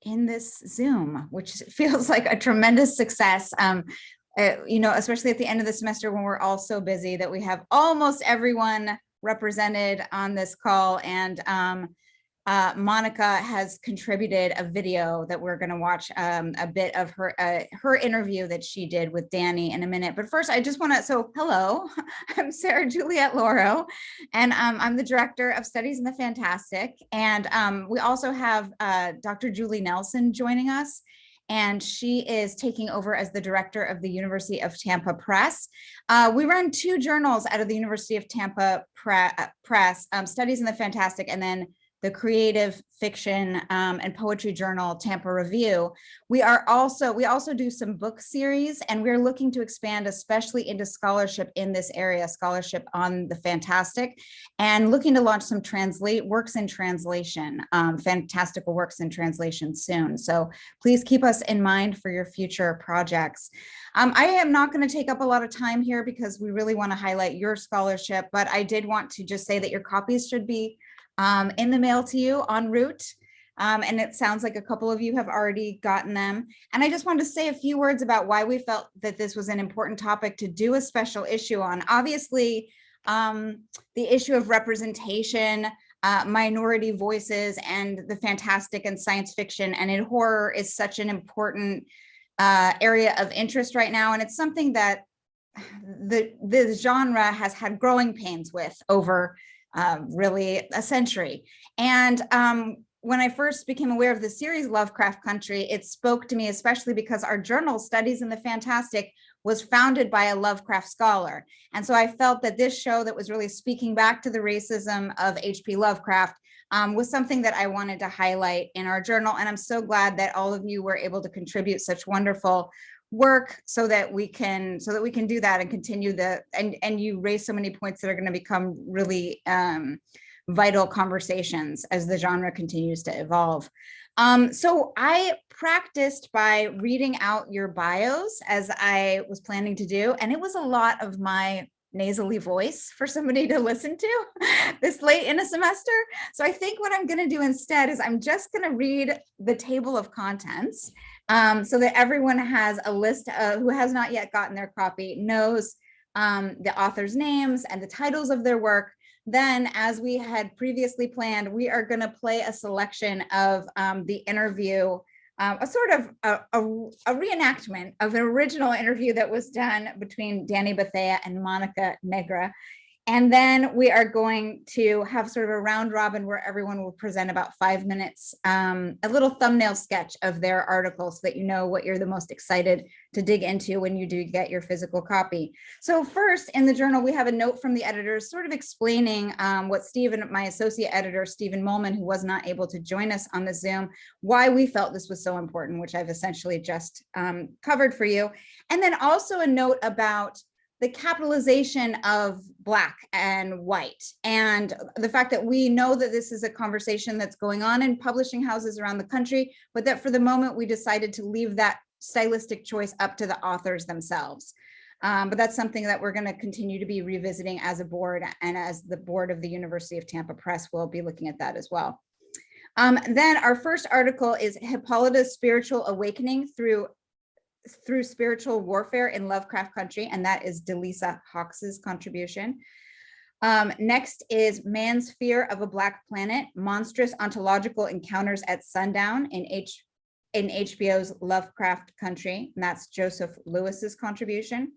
in this Zoom, which feels like a tremendous success. Especially at the end of the semester when we're all so busy that we have almost everyone represented on this call. And Monika has contributed a video that we're going to watch a bit of her interview that she did with Dani in a minute. But first, I just want to, so hello, I'm Sarah Juliet Lauro, and I'm the Director of Studies in the Fantastic. And we also have Dr. Julie Nelson joining us, and she is taking over as the director of the University of Tampa Press. We run two journals out of the University of Tampa Press, Studies in the Fantastic, and then the creative fiction and poetry journal, Tampa Review. We also do some book series, and we're looking to expand especially into scholarship in this area, scholarship on the fantastic, and looking to launch some works in translation, fantastical works in translation soon. So please keep us in mind for your future projects. I am not going to take up a lot of time here because we really want to highlight your scholarship, but I did want to just say that your copies should be in the mail to you en route. And it sounds like a couple of you have already gotten them. And I just wanted to say a few words about why we felt that this was an important topic to do a special issue on. Obviously, the issue of representation, minority voices, and the fantastic and science fiction and in horror is such an important area of interest right now. And it's something that the genre has had growing pains with over really a century. And when I first became aware of the series Lovecraft Country, it spoke to me, especially because our journal, Studies in the Fantastic, was founded by a Lovecraft scholar. And so I felt that this show that was really speaking back to the racism of H.P. Lovecraft was something that I wanted to highlight in our journal. And I'm so glad that all of you were able to contribute such wonderful work so that we can do that and continue and you raise so many points that are going to become really vital conversations as the genre continues to evolve. So I practiced by reading out your bios as I was planning to do, and it was a lot of my nasally voice for somebody to listen to this late in a semester. So I think what I'm going to do instead is I'm just going to read the table of contents so that everyone has a list who has not yet gotten their copy, knows the author's names and the titles of their work. Then, as we had previously planned, we are going to play a selection of the interview, a sort of a reenactment of an original interview that was done between Dani, Bethea, and Monika, Negra. And then we are going to have sort of a round robin where everyone will present about 5 minutes, a little thumbnail sketch of their article so that you know what you're the most excited to dig into when you do get your physical copy. So first in the journal, we have a note from the editors sort of explaining what Stephen, my associate editor, Stephen Molman, who was not able to join us on the Zoom, why we felt this was so important, which I've essentially just covered for you. And then also a note about the capitalization of Black and white, and the fact that we know that this is a conversation that's going on in publishing houses around the country, but that for the moment we decided to leave that stylistic choice up to the authors themselves. But that's something that we're going to continue to be revisiting as a board, and as the board of the University of Tampa Press will be looking at that as well. Then our first article is Hippolyta's Spiritual Awakening through Spiritual Warfare in Lovecraft Country, and that is Delisa Hawks's contribution. Next is Man's Fear of a Black Planet, Monstrous Ontological Encounters at Sundown in HBO's Lovecraft Country, and that's Joseph Lewis's contribution.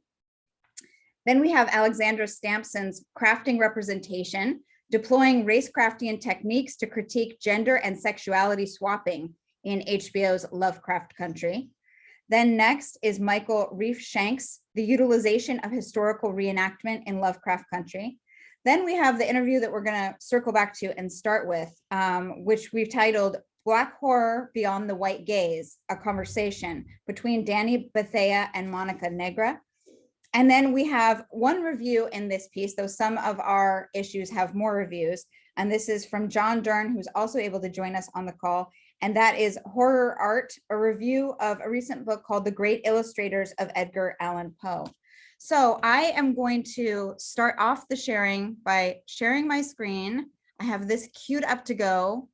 Then we have Alexandra Stamson's Crafting Representation, Deploying Racecraftian Techniques to Critique Gender and Sexuality Swapping in HBO's Lovecraft Country. Then next is Mychal Reiff-Shanks, The Utilization of Historical Reenactment in Lovecraft Country. Then we have the interview that we're going to circle back to and start with, which we've titled Black Horror Beyond the White Gaze, a conversation between Dani, Bethea, and Monika, Negra. And then we have one review in this piece, though some of our issues have more reviews. And this is from John Dern, who's also able to join us on the call. And that is Horror Art, a review of a recent book called The Great Illustrators of Edgar Allan Poe. So I am going to start off the sharing by sharing my screen. I have this queued up to go.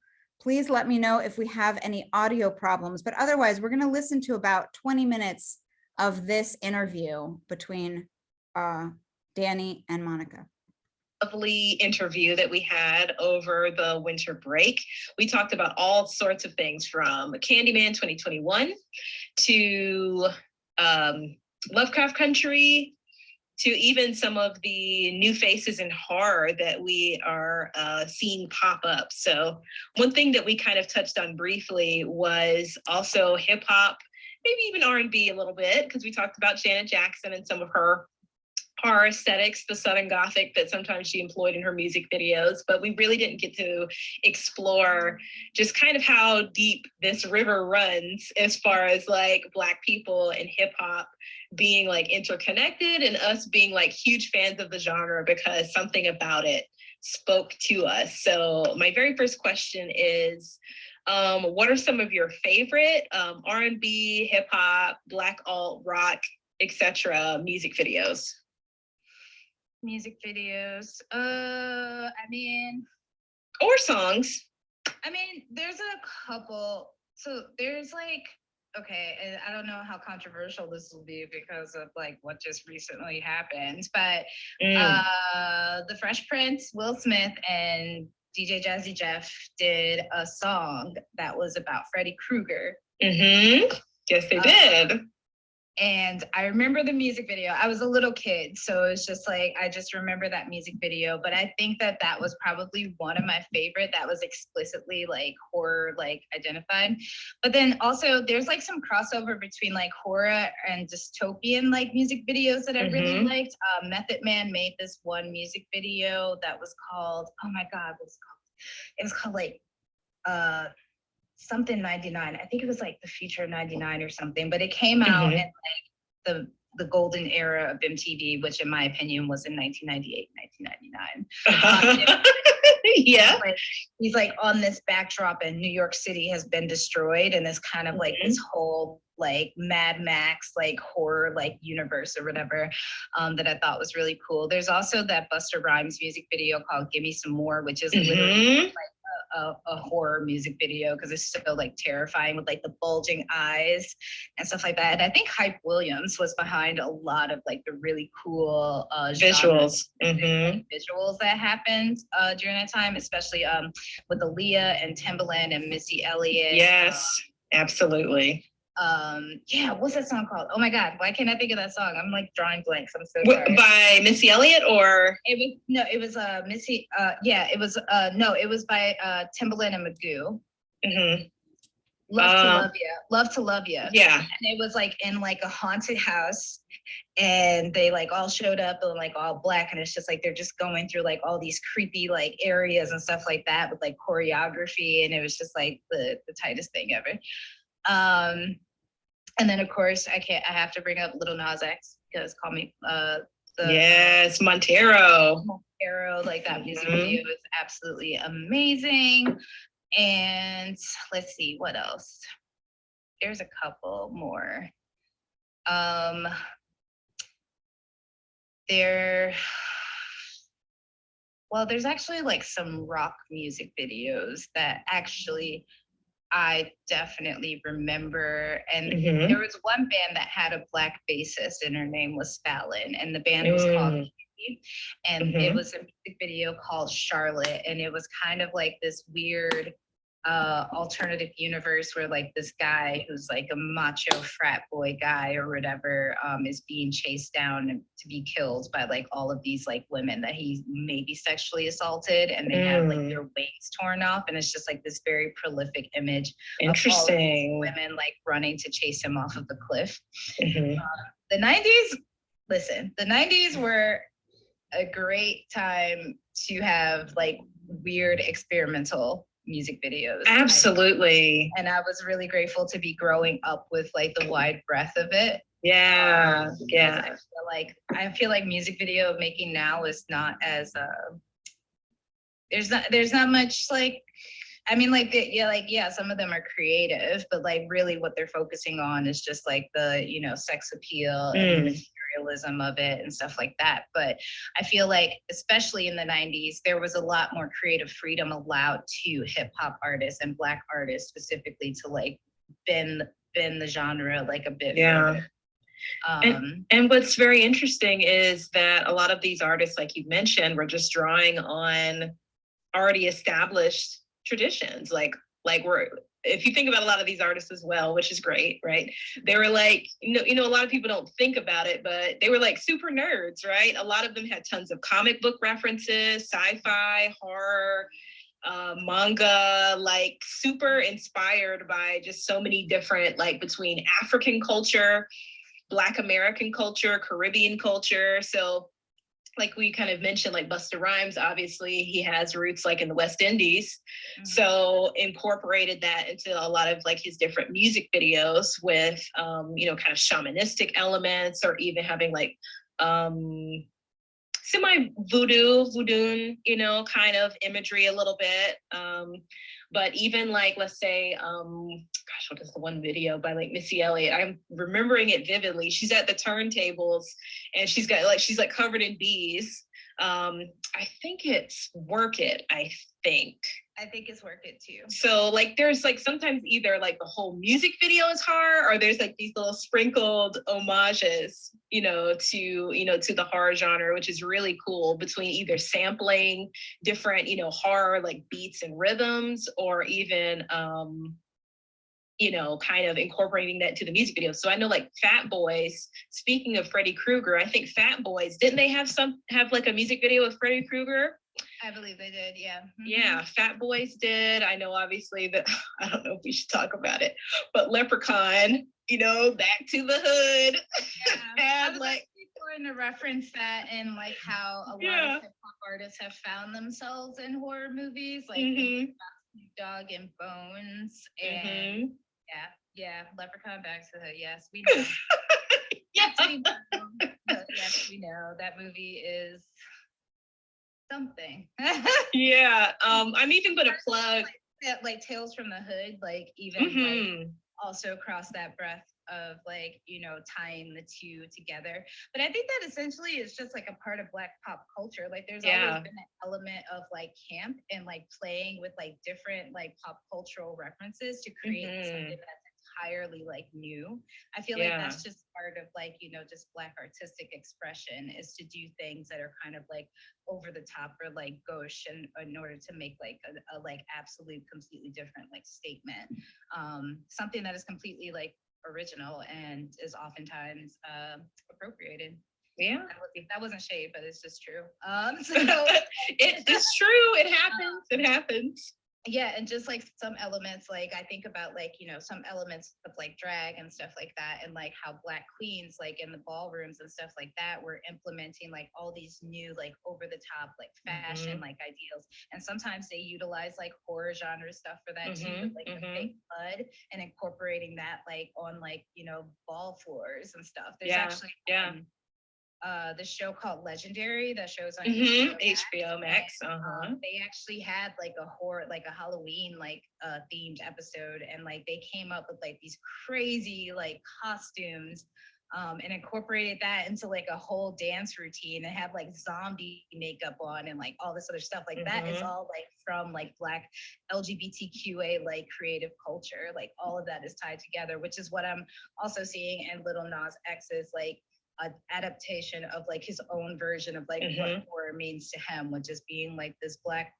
Please let me know if we have any audio problems, but otherwise we're going to listen to about 20 minutes of this interview between Dani and Monika. Lovely interview that we had over the winter break. We talked about all sorts of things from Candyman 2021 to Lovecraft Country, to even some of the new faces in horror that we are seeing pop up. So one thing that we kind of touched on briefly was also hip hop, maybe even R&B a little bit, because we talked about Janet Jackson and some of her horror aesthetics, the Southern Gothic that sometimes she employed in her music videos, but we really didn't get to explore just kind of how deep this river runs as far as like Black people and hip hop being like interconnected and us being like huge fans of the genre because something about it spoke to us. So my very first question is, what are some of your favorite R&B, hip hop, Black alt, rock, etc. music videos? Music videos. I mean, or songs. I mean, there's a couple. So there's like, okay, and I don't know how controversial this will be because of like what just recently happened, but the Fresh Prince, Will Smith, and DJ Jazzy Jeff did a song that was about Freddy Krueger. Mm-hmm. Yes, they did. And I remember the music video. I was a little kid, so it's just like, I just remember that music video. But I think that that was probably one of my favorite that was explicitly like horror, like identified. But then also there's like some crossover between like horror and dystopian like music videos that I really liked. Method Man made this one music video that was called, oh my God, what was it called? It was called like, something 99. I think it was like the Future 99 or something, but it came out in like the golden era of MTV, which in my opinion was in 1998, 1999. Yeah. Like, he's like on this backdrop and New York City has been destroyed and it's kind of like this whole like Mad Max like horror like universe or whatever that I thought was really cool. There's also that Busta Rhymes music video called Give Me Some More, which is literally like a horror music video because it's so like terrifying with like the bulging eyes and stuff like that. And I think Hype Williams was behind a lot of like the really cool visuals visuals that happened during that time, especially with Aaliyah and Timbaland and Missy Elliott. Yes, absolutely. Yeah, what's that song called? Oh my God, why can't I think of that song? I'm like drawing blanks. I'm so sorry. By Missy Elliott or? It was Missy. It was by Timbaland and Magoo. Love to Love Ya. Yeah. And it was like in like a haunted house and they like all showed up and like all Black and it's just like they're just going through like all these creepy like areas and stuff like that with like choreography and it was just like the tightest thing ever. And then of course I have to bring up Lil Nas X because call me yes, Montero, like that music video is absolutely amazing. And let's see what else. There's a couple more. There's actually like some rock music videos that actually I definitely remember. And there was one band that had a Black bassist and her name was Fallon and the band was called Kitty. And it was a music video called Charlotte. And it was kind of like this weird alternative universe where like this guy who's like a macho frat boy guy or whatever is being chased down to be killed by like all of these like women that he maybe sexually assaulted and they have like their wings torn off and it's just like this very prolific image of all of these women like running to chase him off of the cliff. The 90s were a great time to have like weird experimental music videos. Absolutely. And I was really grateful to be growing up with like the wide breadth of it. Yeah. I feel like music video making now is not as there's not much like I mean like some of them are creative, but like really what they're focusing on is just like the sex appeal and the realism of it and stuff like that. But I feel like, especially in the 90s, there was a lot more creative freedom allowed to hip hop artists and Black artists specifically to like bend the genre like a bit further. And what's very interesting is that a lot of these artists, like you mentioned, were just drawing on already established traditions. Like if you think about a lot of these artists as well, which is great, right? They were like, a lot of people don't think about it, but they were like super nerds, right? A lot of them had tons of comic book references, sci-fi, horror, manga, like super inspired by just so many different, like between African culture, Black American culture, Caribbean culture. So like we kind of mentioned, like Busta Rhymes, obviously he has roots like in the West Indies. Mm-hmm. So incorporated that into a lot of like his different music videos with, kind of shamanistic elements, or even having like semi voodoo, kind of imagery a little bit. But even like, let's say, what is the one video by like Missy Elliott? I'm remembering it vividly. She's at the turntables and she's covered in bees. I think it's Work It, I think it's Work It too. So like there's like sometimes either like the whole music video is horror, or there's like these little sprinkled homages, to the horror genre, which is really cool, between either sampling different, horror like beats and rhythms, or even kind of incorporating that to the music video. So I know like Fat Boys, speaking of Freddy Krueger, I think Fat Boys, didn't they have like a music video with Freddy Krueger? I believe they did, yeah. Mm-hmm. Yeah, Fat Boys did. I know obviously that, I don't know if we should talk about it, but Leprechaun, Back to the Hood. Yeah. And like going to reference that, and like how a lot of hip hop artists have found themselves in horror movies, like Dog and Bones, and Leprechaun, Back to the Hood. Yes, we know. Yes, we know. Yes, we know that movie is something. I'm even gonna plug like Tales from the Hood, like even like also cross that breath of like tying the two together. But I think that essentially is just like a part of Black pop culture. Like there's always been an element of like camp and like playing with like different like pop cultural references to create something that's entirely like new. I feel like that's just part of like just Black artistic expression, is to do things that are kind of like over the top or like gauche, and in order to make like a like absolute completely different like statement, something that is completely like original and is oftentimes appropriated. Yeah, that wasn't shade, but it's just true. So it's true. It happens. Yeah, and just like some elements, like I think about like some elements of like drag and stuff like that, and like how Black queens like in the ballrooms and stuff like that were implementing like all these new like over the top like fashion like ideals, and sometimes they utilize like horror genre stuff for that too, like the fake blood, and incorporating that like on like ball floors and stuff. There's actually the show called Legendary that shows on HBO Max. They actually had like a horror, like a Halloween like themed episode, and like they came up with like these crazy like costumes, and incorporated that into like a whole dance routine, and had like zombie makeup on and like all this other stuff. Like that is all like from like Black LGBTQA like creative culture. Like all of that is tied together, which is what I'm also seeing in Lil Nas X's like adaptation of like his own version of like what horror means to him, which is being like this Black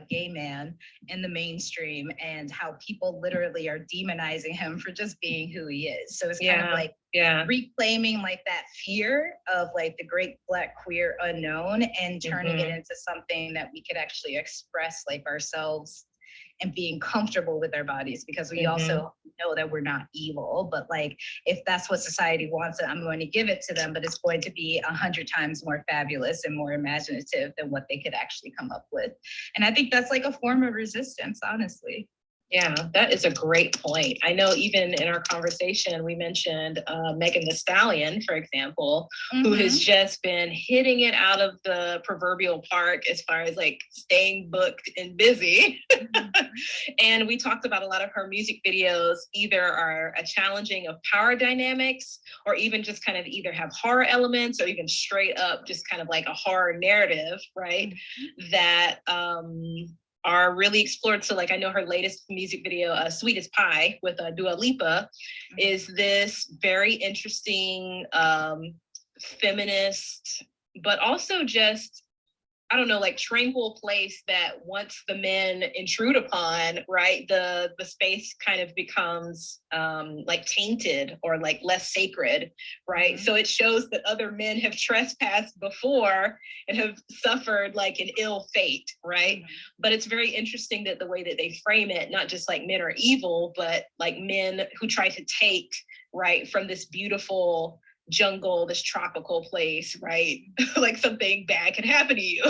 gay man in the mainstream, and how people literally are demonizing him for just being who he is. So it's kind of like reclaiming like that fear of like the great Black queer unknown, and turning it into something that we could actually express like ourselves, and being comfortable with our bodies, because we also know that we're not evil, but like if that's what society wants, I'm going to give it to them, but it's going to be 100 times more fabulous and more imaginative than what they could actually come up with. And I think that's like a form of resistance, honestly. Yeah, that is a great point. I know even in our conversation, we mentioned Megan Thee Stallion, for example, who has just been hitting it out of the proverbial park as far as like staying booked and busy. And we talked about a lot of her music videos either are a challenging of power dynamics or even just kind of either have horror elements or even straight up just kind of like a horror narrative, right? That are really explored. So like I know her latest music video, Sweet as Pie with Dua Lipa, is this very interesting feminist, but also just, I don't know, like tranquil place that once the men intrude upon, right, the space kind of becomes like tainted or like less sacred, right? So it shows that other men have trespassed before and have suffered like an ill fate, right? But it's very interesting that the way that they frame it, not just like men are evil, but like men who try to take, right, from this beautiful jungle, this tropical place, right? Like something bad can happen to you.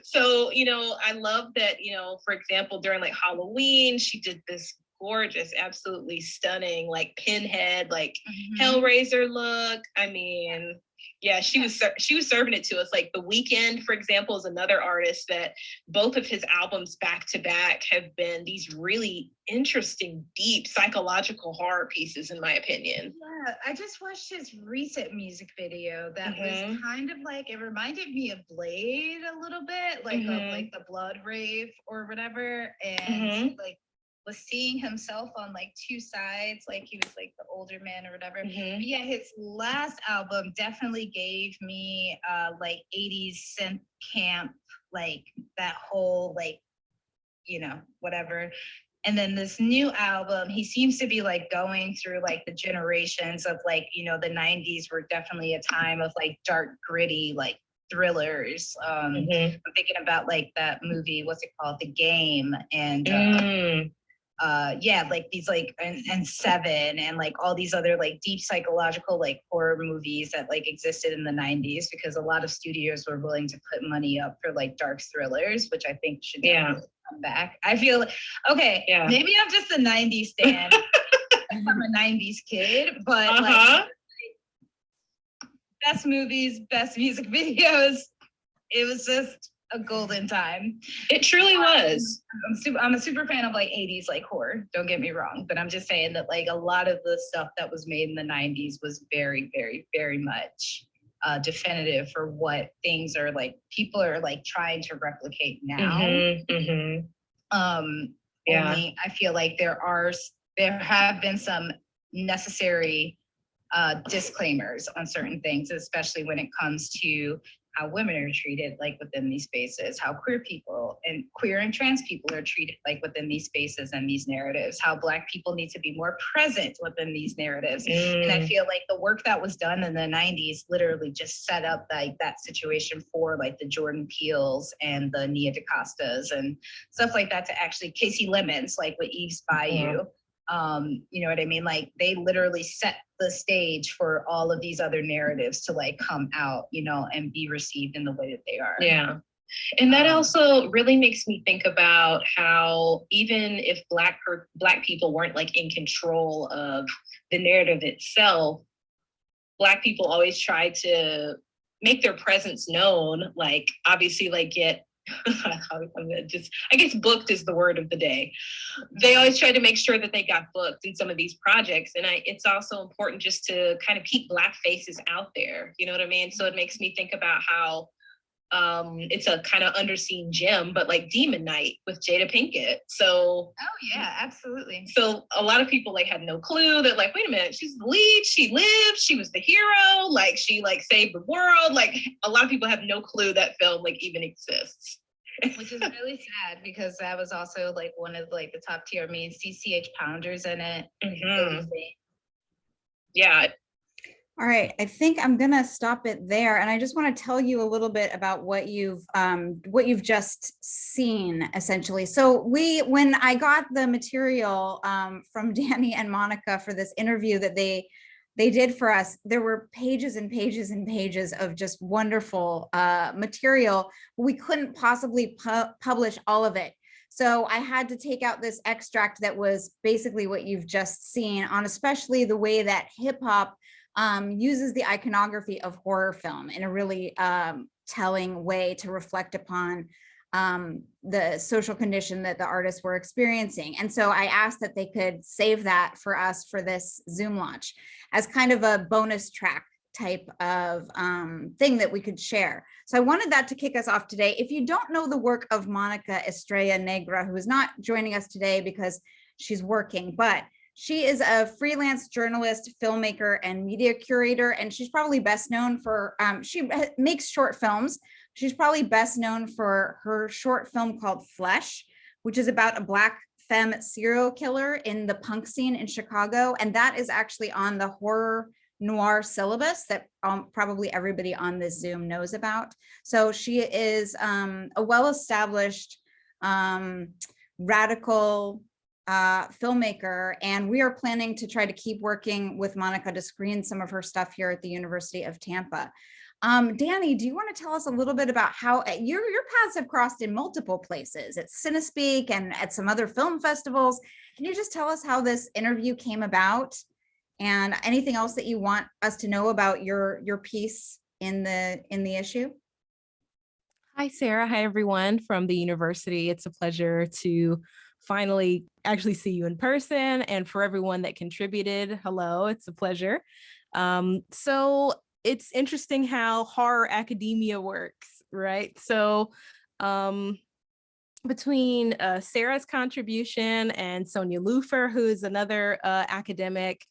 So, you know, I love that, you know, for example, during like Halloween, she did this gorgeous, absolutely stunning, like pinhead, like Hellraiser look. I mean, yeah, she was serving it to us. Like The Weeknd, for example, is another artist that both of his albums back to back have been these really interesting, deep psychological horror pieces, in my opinion. Yeah, I just watched his recent music video that was kind of like, it reminded me of Blade a little bit, like of like the blood rave or whatever, and like was seeing himself on like two sides, like he was like the older man or whatever. But yeah, his last album definitely gave me like 80s synth camp, like that whole like, you know, whatever. And then this new album, he seems to be like going through like the generations of like, you know, the 90s were definitely a time of like dark, gritty, like thrillers. I'm thinking about like that movie, what's it called? The Game. And yeah, like these like and Seven and like all these other like deep psychological like horror movies that like existed in the 90s, because a lot of studios were willing to put money up for like dark thrillers, which I think should definitely come back. I feel like, okay, maybe I'm just a 90s stan. I'm a 90s kid, but like best movies, best music videos. It was just a golden time. It truly was. I'm a super fan of like 80s like horror, don't get me wrong, but I'm just saying that like a lot of the stuff that was made in the 90s was very, very, very much definitive for what things are like, people are like trying to replicate now. Only I feel like there have been some necessary disclaimers on certain things, especially when it comes to how women are treated like within these spaces, how queer and trans people are treated like within these spaces and these narratives, how Black people need to be more present within these narratives. And I feel like the work that was done in the 90s literally just set up like that situation for like the Jordan Peels and the Nia DaCostas and stuff like that, to actually Casey Lemons, like with Eve's Bayou. You know what I mean? Like they literally set the stage for all of these other narratives to like come out, you know, and be received in the way that they are. Yeah. And that also really makes me think about how even if Black people weren't like in control of the narrative itself, Black people always try to make their presence known, like obviously like get I guess booked is the word of the day. They always try to make sure that they got booked in some of these projects. And it's also important just to kind of keep Black faces out there. You know what I mean? So it makes me think about how it's a kind of underseen gem, but like Demon Knight with Jada Pinkett. So yeah, absolutely. So a lot of people like had no clue that like, wait a minute, she's the lead, she lived, she was the hero, like she like saved the world. Like a lot of people have no clue that film like even exists. Which is really sad, because that was also like one of like the top tier. I mean, CCH Pounders in it. Yeah. All right, I think I'm gonna stop it there, and I just want to tell you a little bit about what you've just seen, essentially. So when I got the material from Dani and Monika for this interview that they did for us, there were pages and pages and pages of just wonderful material. We couldn't possibly publish all of it. So I had to take out this extract that was basically what you've just seen on, especially the way that hip hop uses the iconography of horror film in a really telling way to reflect upon the social condition that the artists were experiencing. And so I asked that they could save that for us for this Zoom launch as kind of a bonus track type of thing that we could share. So I wanted that to kick us off today. If you don't know the work of Monika Estrella Negra, who is not joining us today because she's working, but she is a freelance journalist, filmmaker, and media curator, and she's probably best known for, she makes short films. She's probably best known for her short film called Flesh, which is about a Black femme serial killer in the punk scene in Chicago. And that is actually on the horror noir syllabus that probably everybody on this Zoom knows about. So she is a well-established radical filmmaker, and we are planning to try to keep working with Monika to screen some of her stuff here at the University of Tampa. Dani, do you want to tell us a little bit about how your paths have crossed in multiple places at Cinespeak and at some other film festivals? Can you just tell us how this interview came about and anything else that you want us to know about your piece in the issue? Hi, Sarah. Hi, everyone from the university. It's a pleasure to finally actually see you in person, and for everyone that contributed, hello, it's a pleasure. So it's interesting how horror academia works, right? So between Sarah's contribution and Sonia Lufer, who is another academic,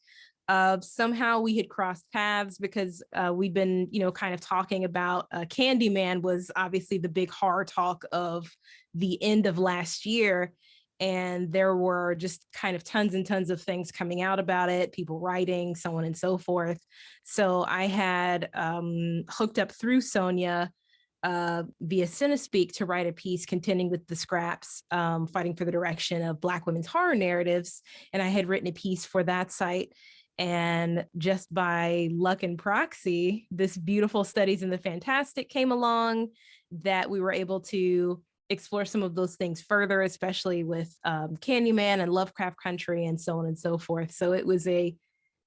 somehow we had crossed paths because we'd been, kind of talking about Candyman was obviously the big horror talk of the end of last year. And there were just kind of tons and tons of things coming out about it, people writing, so on and so forth. So I had hooked up through Sonia via Cinespeak to write a piece contending with the scraps, fighting for the direction of Black women's horror narratives. And I had written a piece for that site. And just by luck and proxy, this beautiful Studies in the Fantastic came along that we were able to explore some of those things further, especially with Candyman and Lovecraft Country and so on and so forth. So it was a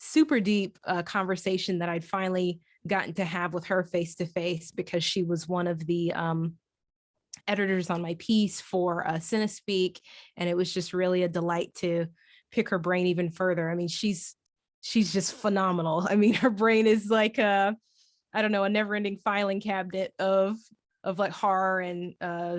super deep conversation that I'd finally gotten to have with her face to face, because she was one of the editors on my piece for Cinespeak. And it was just really a delight to pick her brain even further. I mean, she's just phenomenal. I mean, her brain is like a never-ending filing cabinet of like horror and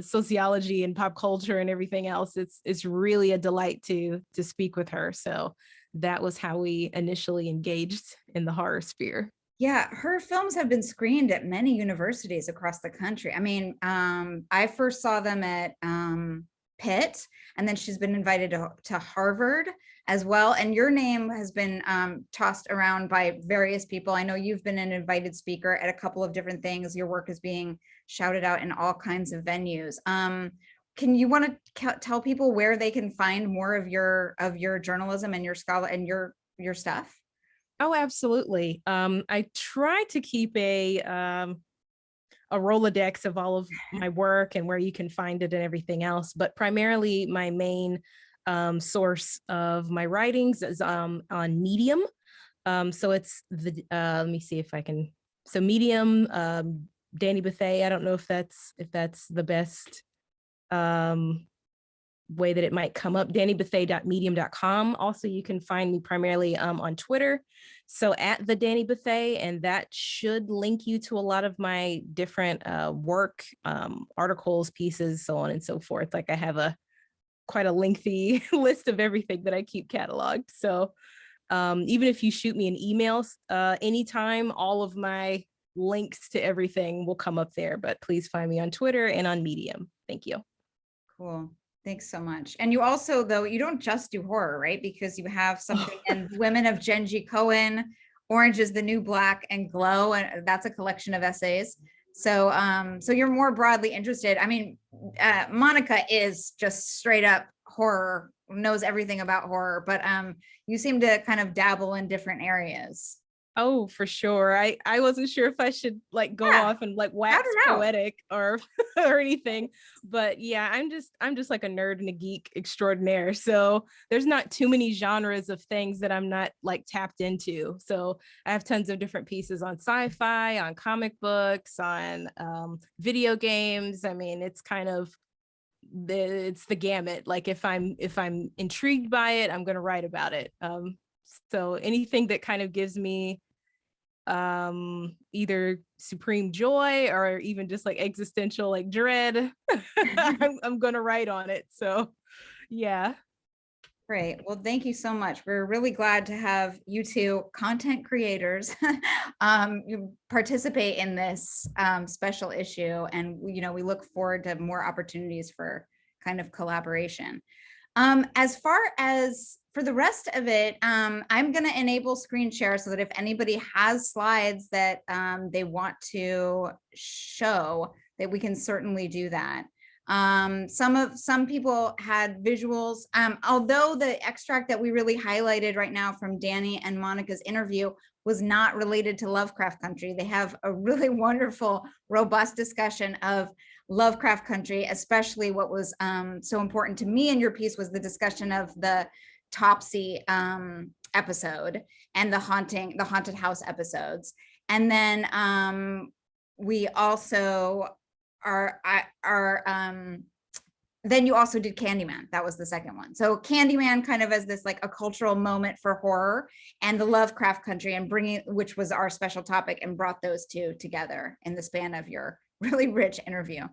sociology and pop culture and everything else. It's really a delight to speak with her. So that was how we initially engaged in the horror sphere. Yeah, her films have been screened at many universities across the country. I mean, I first saw them at Pitt, and then she's been invited to Harvard as well. And your name has been tossed around by various people. I know you've been an invited speaker at a couple of different things. Your work is being shouted out in all kinds of venues. Can you want to tell people where they can find more of your journalism and your scholar and your stuff? Oh, absolutely. I try to keep a Rolodex of all of my work and where you can find it and everything else. But primarily my main source of my writings is on Medium. So it's the, let me see if I can, so Medium, Dani Bethea. I don't know if that's the best way that it might come up, danibethea.medium.com. Also, you can find me primarily on Twitter. So at the Dani Bethea, and that should link you to a lot of my different work, articles, pieces, so on and so forth. Like I have quite a lengthy list of everything that I keep cataloged. So even if you shoot me an email anytime, all of my links to everything will come up there, but please find me on Twitter and on Medium. Thank you. Cool. Thanks so much. And you also, though, you don't just do horror, right? Because you have something in Women of Genji Cohen, Orange is the New Black, and Glow, and that's a collection of essays. So, so you're more broadly interested. I mean, Monika is just straight up horror, knows everything about horror, but you seem to kind of dabble in different areas. Oh, for sure. I wasn't sure if I should like go Yeah, off and like I wax don't know. poetic or or anything, but yeah, I'm just like a nerd and a geek extraordinaire. So there's not too many genres of things that I'm not like tapped into. So I have tons of different pieces on sci-fi, on comic books, on video games. I mean, it's kind of it's the gamut. Like if I'm intrigued by it, I'm gonna write about it. So anything that kind of gives me either supreme joy or even just like existential like dread, I'm gonna write on it. So yeah. Great. Well, thank you so much. We're really glad to have you two content creators you participate in this special issue. And, you know, we look forward to more opportunities for kind of collaboration. As far as for the rest of it, I'm going to enable screen share so that if anybody has slides that they want to show, that we can certainly do that. Some people had visuals, although the extract that we really highlighted right now from Dani and Monika's interview was not related to Lovecraft Country. They have a really wonderful, robust discussion of Lovecraft Country, especially what was so important to me in your piece was the discussion of the Topsy episode and the haunted house episodes. And then we also then you also did Candyman. That was the second one. So Candyman kind of as this like a cultural moment for horror, and the Lovecraft Country, and bringing, which was our special topic, and brought those two together in the span of your really rich interview.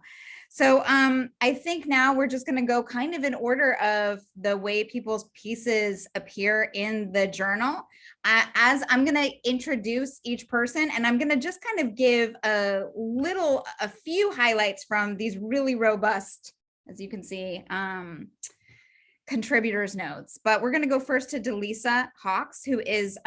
So I think now we're just going to go kind of in order of the way people's pieces appear in the journal. As I'm going to introduce each person, and I'm going to just kind of give a few highlights from these really robust, as you can see, contributors notes. But we're going to go first to Delisa Hawks, who is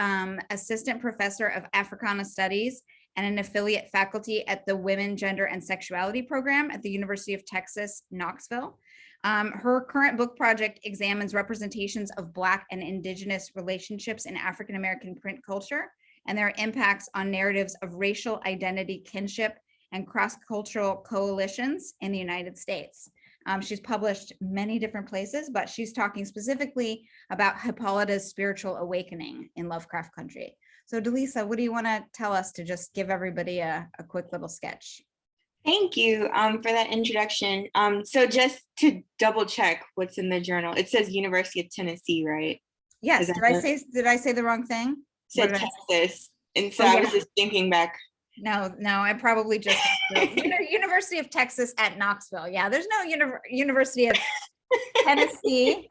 assistant professor of Africana Studies and an affiliate faculty at the Women, Gender, and Sexuality program at the University of Texas, Knoxville. Her current book project examines representations of Black and Indigenous relationships in African-American print culture and their impacts on narratives of racial identity, kinship, and cross-cultural coalitions in the United States. She's published many different places, but she's talking specifically about Hippolyta's spiritual awakening in Lovecraft Country. So Delisa, what do you want to tell us to just give everybody a quick little sketch? Thank you for that introduction. So just to double check what's in the journal, it says University of Tennessee, right? Yes. Did I say the wrong thing? It said Texas. And so I was just thinking back. No, I probably just University of Texas at Knoxville. Yeah, there's no University of Tennessee.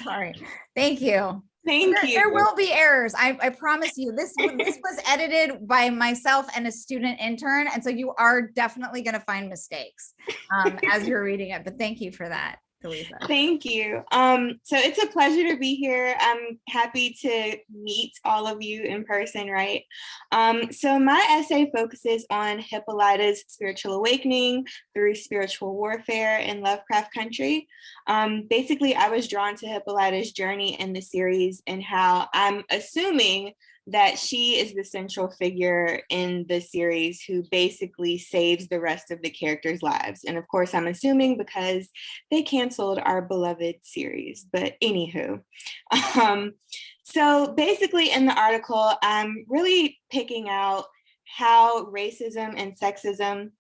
Sorry. Thank you. Thank you. There will be errors. I promise you. This was edited by myself and a student intern, and so you are definitely going to find mistakes as you're reading it. But thank you for that, Delisa. Thank you. So it's a pleasure to be here. I'm happy to meet all of you in person, right? So my essay focuses on Hippolyta's spiritual awakening through spiritual warfare in Lovecraft Country. Basically, I was drawn to Hippolyta's journey in the series and how I'm assuming that she is the central figure in the series who basically saves the rest of the characters' lives. And of course, I'm assuming because they canceled our beloved series, but anywho. So basically in the article, I'm really picking out how racism and sexism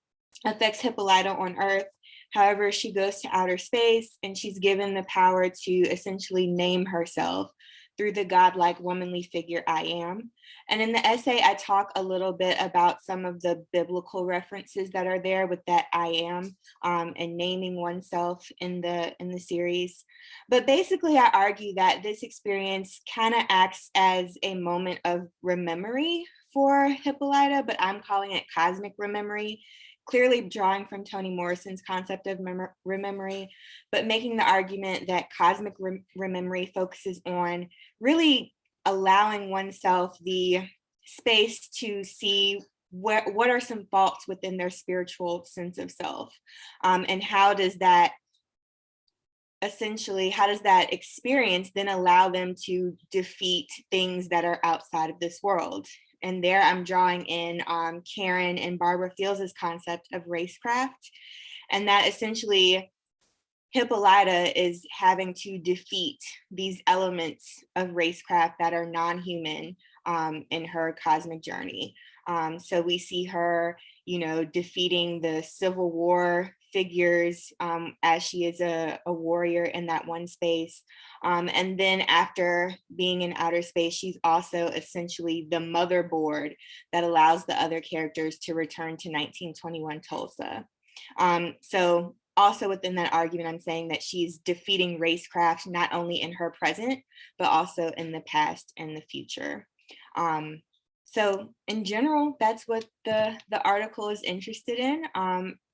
affects Hippolyta on Earth. However, she goes to outer space and she's given the power to essentially name herself through the godlike womanly figure I am. And in the essay, I talk a little bit about some of the biblical references that are there with that I am and naming oneself in the series. But basically, I argue that this experience kind of acts as a moment of rememory for Hippolyta, but I'm calling it cosmic rememory, clearly drawing from Toni Morrison's concept of rememory, but making the argument that cosmic rememory focuses on really allowing oneself the space to see what are some faults within their spiritual sense of self, and how does that essentially, how does that experience then allow them to defeat things that are outside of this world? And there I'm drawing in Karen and Barbara Fields' concept of racecraft, and that essentially Hippolyta is having to defeat these elements of racecraft that are non-human in her cosmic journey. So we see her, defeating the Civil War figures as she is a warrior in that one space. And then after being in outer space, she's also essentially the motherboard that allows the other characters to return to 1921 Tulsa. So also within that argument, I'm saying that she's defeating racecraft not only in her present, but also in the past and the future. So in general, that's what the article is interested in.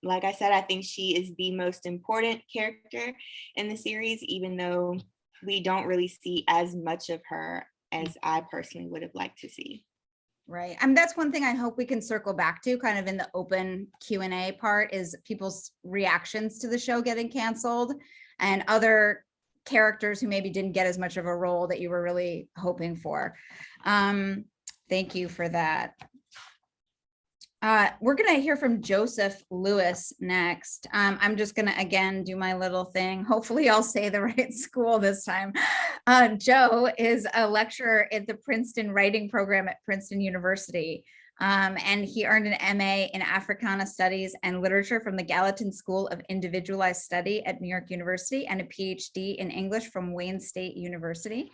Like I said, I think she is the most important character in the series, even though we don't really see as much of her as I personally would have liked to see. Right. That's one thing I hope we can circle back to kind of in the open Q&A part, is people's reactions to the show getting canceled and other characters who maybe didn't get as much of a role that you were really hoping for. Thank you for that. We're going to hear from Joseph Lewis next. I'm just going to, again, do my little thing. Hopefully I'll say the right school this time. Joe is a lecturer at the Princeton Writing Program at Princeton University. And he earned an MA in Africana Studies and Literature from the Gallatin School of Individualized Study at New York University, and a PhD in English from Wayne State University.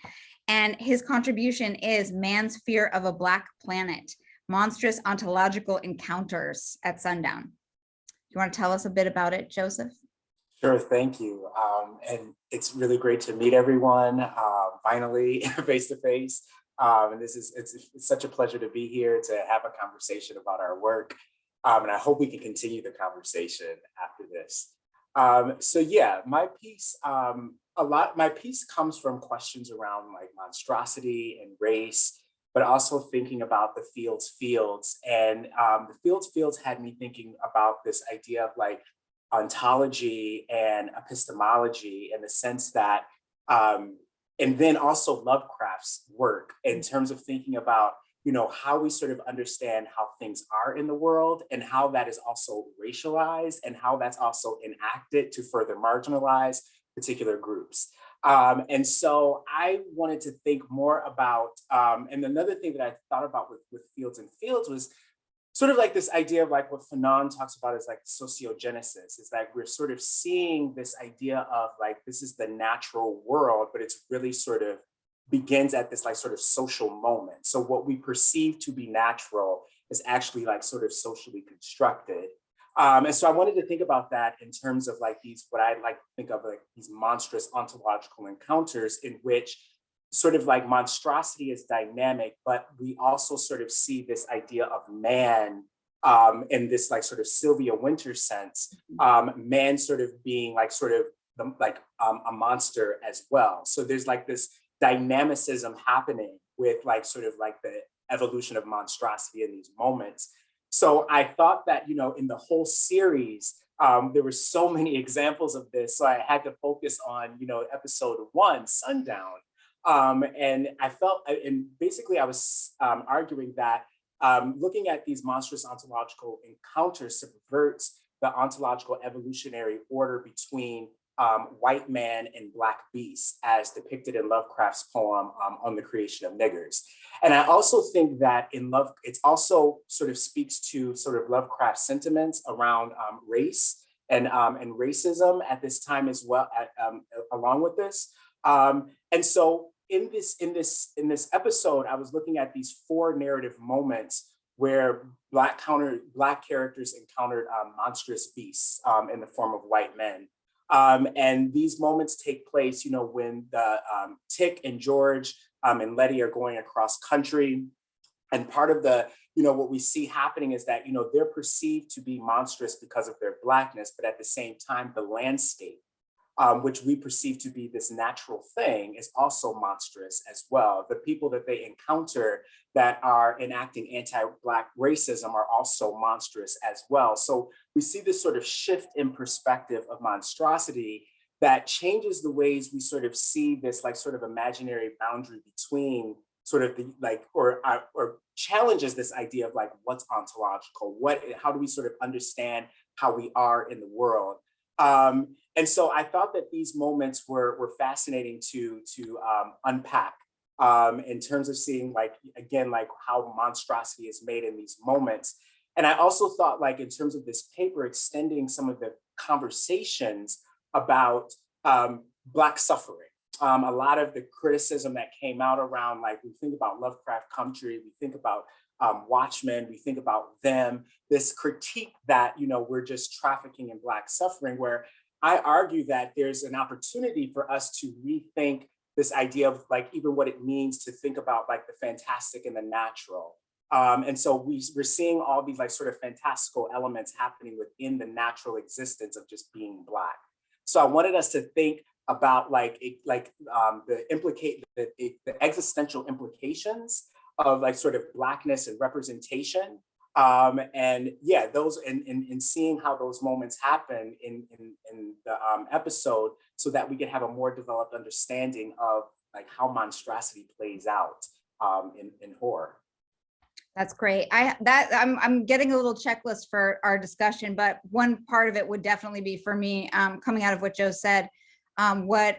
And his contribution is Man's Fear of a Black Planet: Monstrous Ontological Encounters at Sundown. You want to tell us a bit about it, Joseph? Sure, thank you. And it's really great to meet everyone, finally, face to face. And it's such a pleasure to be here to have a conversation about our work. And I hope we can continue the conversation after this. So yeah, my piece, my piece comes from questions around like monstrosity and race, but also thinking about the fields. And the fields had me thinking about this idea of like ontology and epistemology, in the sense that, and then also Lovecraft's work in terms of thinking about, how we sort of understand how things are in the world, and how that is also racialized, and how that's also enacted to further marginalize particular groups. And so I wanted to think more about, and another thing that I thought about with fields and fields was sort of like this idea of like what Fanon talks about is like sociogenesis, is that we're sort of seeing this idea of like, this is the natural world, but it's really sort of begins at this like sort of social moment. So what we perceive to be natural is actually like sort of socially constructed. And so I wanted to think about that in terms of like these, what I like to think of like these monstrous ontological encounters, in which sort of like monstrosity is dynamic, but we also sort of see this idea of man in this like sort of Sylvia Wynter sense, man sort of being like sort of a monster as well. So there's like this dynamicism happening with like sort of like the evolution of monstrosity in these moments. So I thought that, in the whole series, there were so many examples of this. So I had to focus on, episode 1, Sundown. And I felt, and basically I was arguing that looking at these monstrous ontological encounters subverts the ontological evolutionary order between white man and black beast, as depicted in Lovecraft's poem on the creation of niggers. And I also think that it also sort of speaks to sort of Lovecraft's sentiments around race and racism at this time as well, along with this. And so in this episode, I was looking at these 4 narrative moments where black characters encountered monstrous beasts in the form of white men. And these moments take place, when the Tick and George and Letty are going across country. And part of the, what we see happening is that, they're perceived to be monstrous because of their blackness, but at the same time, the landscape, which we perceive to be this natural thing, is also monstrous as well. The people that they encounter that are enacting anti-Black racism are also monstrous as well. So we see this sort of shift in perspective of monstrosity that changes the ways we sort of see this like sort of imaginary boundary between sort of the like, or challenges this idea of like what's ontological, how do we sort of understand how we are in the world. And so I thought that these moments were fascinating to unpack in terms of seeing like, again, like how monstrosity is made in these moments. And I also thought like in terms of this paper, extending some of the conversations about Black suffering. A lot of the criticism that came out around, like we think about Lovecraft Country, we think about Watchmen, we think about them, this critique that, you know, we're just trafficking in Black suffering, where I argue that there's an opportunity for us to rethink this idea of like even what it means to think about like the fantastic and the natural. And so we're seeing all these like sort of fantastical elements happening within the natural existence of just being Black. So I wanted us to think about like the existential implications of like sort of Blackness and representation. And yeah, those and seeing how those moments happen in the episode, so that we can have a more developed understanding of like how monstrosity plays out in horror. That's great. I'm getting a little checklist for our discussion, but one part of it would definitely be for me, coming out of what Joe said, what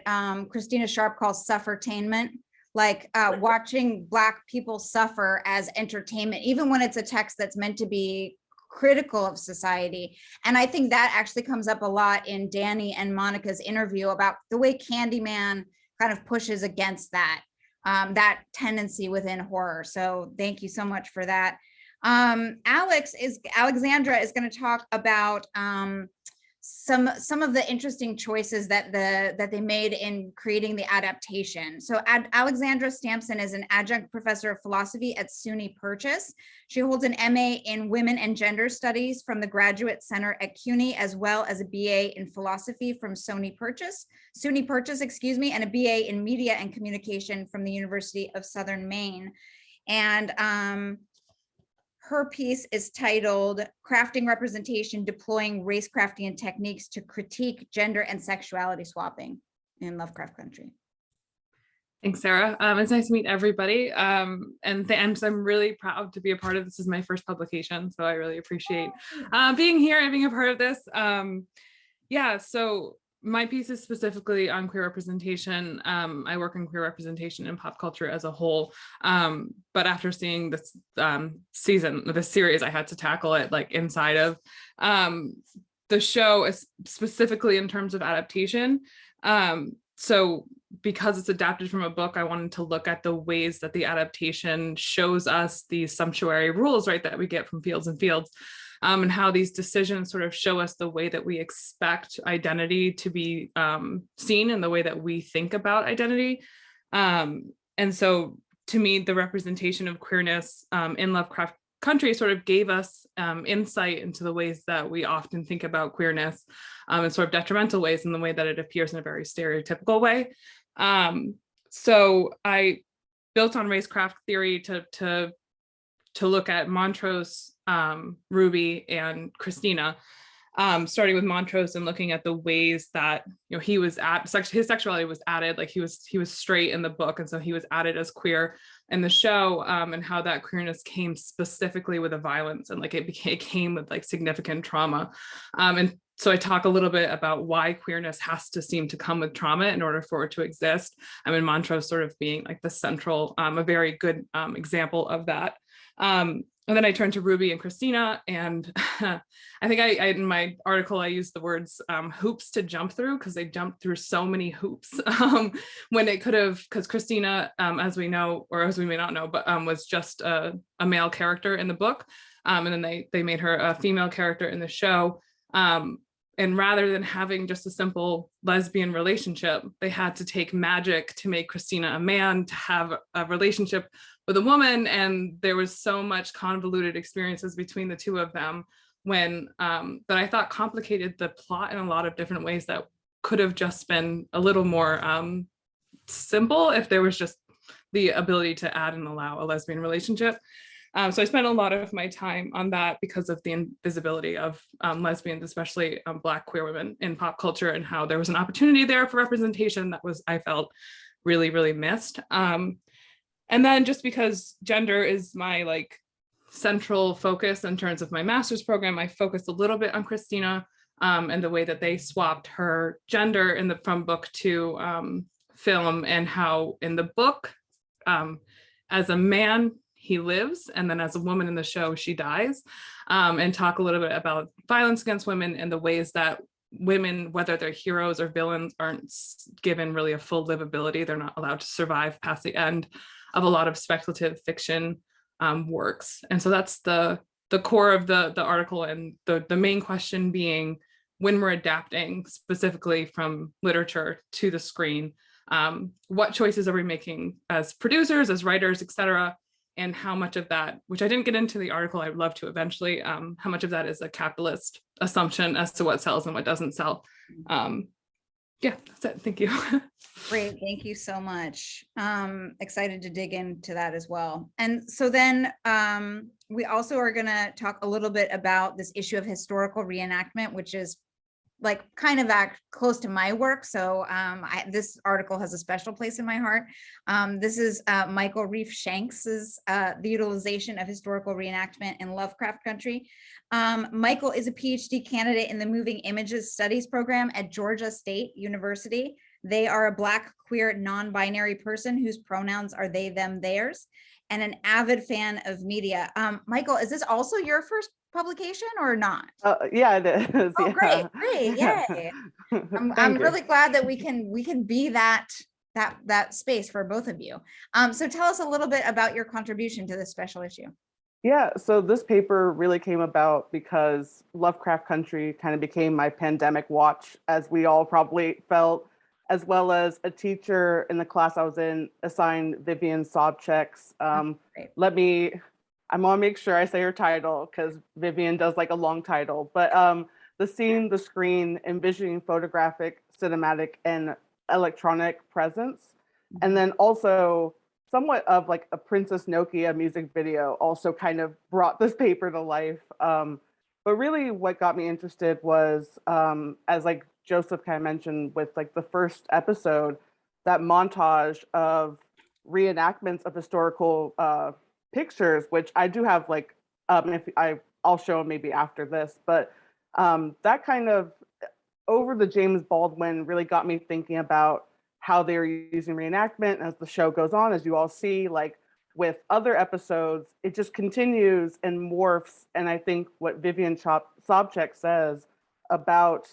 Christina Sharp calls suffertainment, like watching Black people suffer as entertainment, even when it's a text that's meant to be critical of society. And I think that actually comes up a lot in Dani and Monika's interview about the way Candyman kind of pushes against that. That tendency within horror. So thank you so much for that. Alexandra is going to talk about some of the interesting choices that they made in creating the adaptation. So Alexandra Stamson is an adjunct professor of philosophy at SUNY Purchase. She holds an MA in Women and Gender Studies from the Graduate Center at CUNY, as well as a BA in philosophy from SUNY Purchase, and a BA in media and communication from the University of Southern Maine. And her piece is titled Crafting Representation, Deploying Racecraftian Techniques to Critique Gender and Sexuality Swapping in Lovecraft Country. Thanks, Sarah. It's nice to meet everybody. And I'm really proud to be a part of this. This is my first publication, so I really appreciate being here and being a part of this. So my piece is specifically on queer representation. I work in queer representation in pop culture as a whole. But after seeing this series, I had to tackle it like inside of the show, specifically in terms of adaptation. So because it's adapted from a book, I wanted to look at the ways that the adaptation shows us these sumptuary rules, right, that we get from Fields and Fields. And how these decisions sort of show us the way that we expect identity to be seen and the way that we think about identity. And so to me, the representation of queerness in Lovecraft Country sort of gave us insight into the ways that we often think about queerness in sort of detrimental ways, in the way that it appears in a very stereotypical way. So I built on racecraft theory to look at Montrose, Ruby, and Christina, starting with Montrose and looking at the ways that, you know, his sexuality was added, like he was straight in the book, and so he was added as queer in the show, and how that queerness came specifically with a violence, and like it came with like significant trauma. And so I talk a little bit about why queerness has to seem to come with trauma in order for it to exist. I mean, Montrose sort of being like the central, a very good example of that. And then I turned to Ruby and Christina, and I think I in my article, I used the words hoops to jump through, because they jumped through so many hoops when it could have, because Christina, as we know, or as we may not know, but was just a male character in the book. And then they made her a female character in the show. And rather than having just a simple lesbian relationship, they had to take magic to make Christina a man, to have a relationship with a woman. And there was so much convoluted experiences between the two of them that I thought complicated the plot in a lot of different ways that could have just been a little more simple if there was just the ability to add and allow a lesbian relationship. So I spent a lot of my time on that because of the invisibility of lesbians, especially Black queer women in pop culture, and how there was an opportunity there for representation that was, I felt, really, really missed. And then just because gender is my like central focus in terms of my master's program, I focused a little bit on Christina and the way that they swapped her gender from book to film, and how in the book, as a man, he lives, and then as a woman in the show, she dies, and talk a little bit about violence against women and the ways that women, whether they're heroes or villains, aren't given really a full livability. They're not allowed to survive past the end of a lot of speculative fiction works. And so that's the core of the article, and the main question being, when we're adapting specifically from literature to the screen, what choices are we making as producers, as writers, et cetera, and how much of that, which I didn't get into the article, I would love to eventually, how much of that is a capitalist assumption as to what sells and what doesn't sell. Yeah, that's it. Thank you. Great, thank you so much. Excited to dig into that as well. And so then we also are gonna talk a little bit about this issue of historical reenactment, which is like kind of close to my work. So this article has a special place in my heart. This is Mychal Reiff-Shanks's The Utilization of Historical Reenactment in Lovecraft Country. Mychal is a PhD candidate in the Moving Images Studies program at Georgia State University. They are a Black, queer, non-binary person whose pronouns are they, them, theirs, and an avid fan of media. Mychal, is this also your first publication or not? Yeah, it is. Oh, yeah. great, yay. I'm really glad that we can be that space for both of you. So tell us a little bit about your contribution to this special issue. Yeah, so this paper really came about because Lovecraft Country kind of became my pandemic watch, as we all probably felt, as well as a teacher in the class I was in assigned Vivian Sobczak's. I'm gonna make sure I say her title because Vivian does like a long title, but The Scene, the Screen, Envisioning Photographic, Cinematic, and Electronic Presence. And then also somewhat of like a Princess Nokia music video also kind of brought this paper to life. But really what got me interested was, as like Joseph kind of mentioned with like the first episode, that montage of reenactments of historical pictures, which I do have like, I'll show maybe after this, but that kind of over the James Baldwin really got me thinking about how they're using reenactment as the show goes on. As you all see, like with other episodes, it just continues and morphs. And I think what Vivian Sobczak says about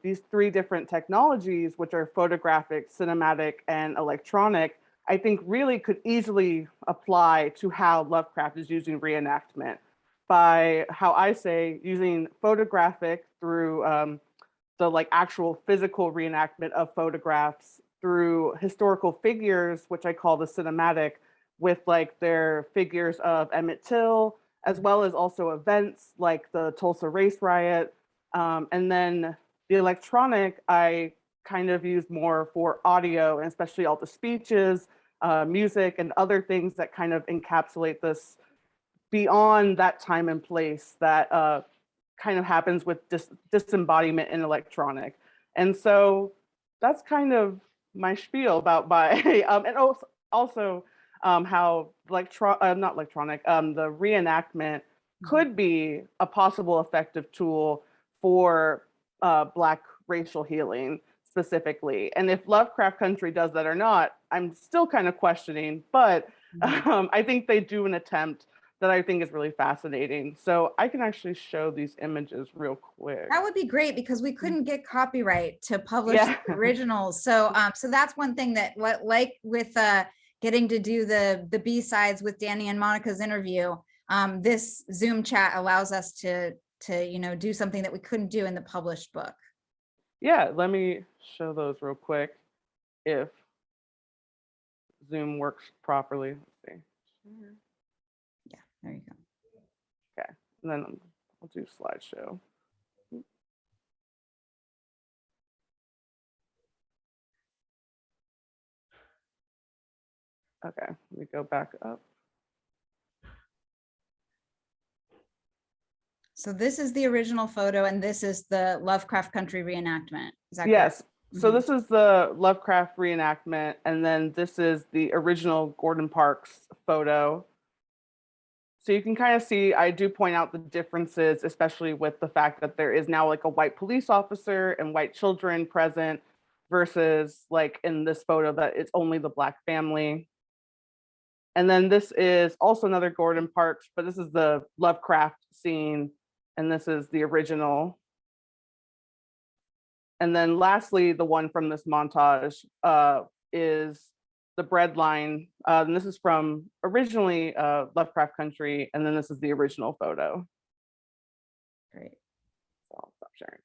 these three different technologies, which are photographic, cinematic, and electronic, I think really could easily apply to how Lovecraft is using reenactment by how I say using photographic through the like actual physical reenactment of photographs, through historical figures, which I call the cinematic, with like their figures of Emmett Till, as well as also events like the Tulsa race riot. And then the electronic, I kind of use more for audio, and especially all the speeches, music, and other things that kind of encapsulate this beyond that time and place that kind of happens with disembodiment in electronic. And so that's kind of my spiel about and also how not electronic, the reenactment could be a possible effective tool for Black racial healing specifically. And if Lovecraft Country does that or not, I'm still kind of questioning, but I think they do an attempt that I think is really fascinating. So I can actually show these images real quick. That would be great because we couldn't get copyright to publish the originals. So so that's one thing that like with getting to do the B-sides with Dani and Monika's interview, this Zoom chat allows us to do something that we couldn't do in the published book. Yeah, let me show those real quick if Zoom works properly. Let's see. Yeah, there you go. Okay, and then I'll do slideshow. Okay, let me go back up. So this is the original photo, and this is the Lovecraft Country reenactment. Is that correct? Yes. So Mhm. this is the Lovecraft reenactment, and then this is the original Gordon Parks photo. So you can kind of see, I do point out the differences, especially with the fact that there is now like a white police officer and white children present versus like in this photo that it's only the Black family. And then this is also another Gordon Parks, but this is the Lovecraft scene, and this is the original. And then lastly, the one from this montage is the bread line. And this is from originally Lovecraft Country, and then this is the original photo. Great. So I'll stop sharing.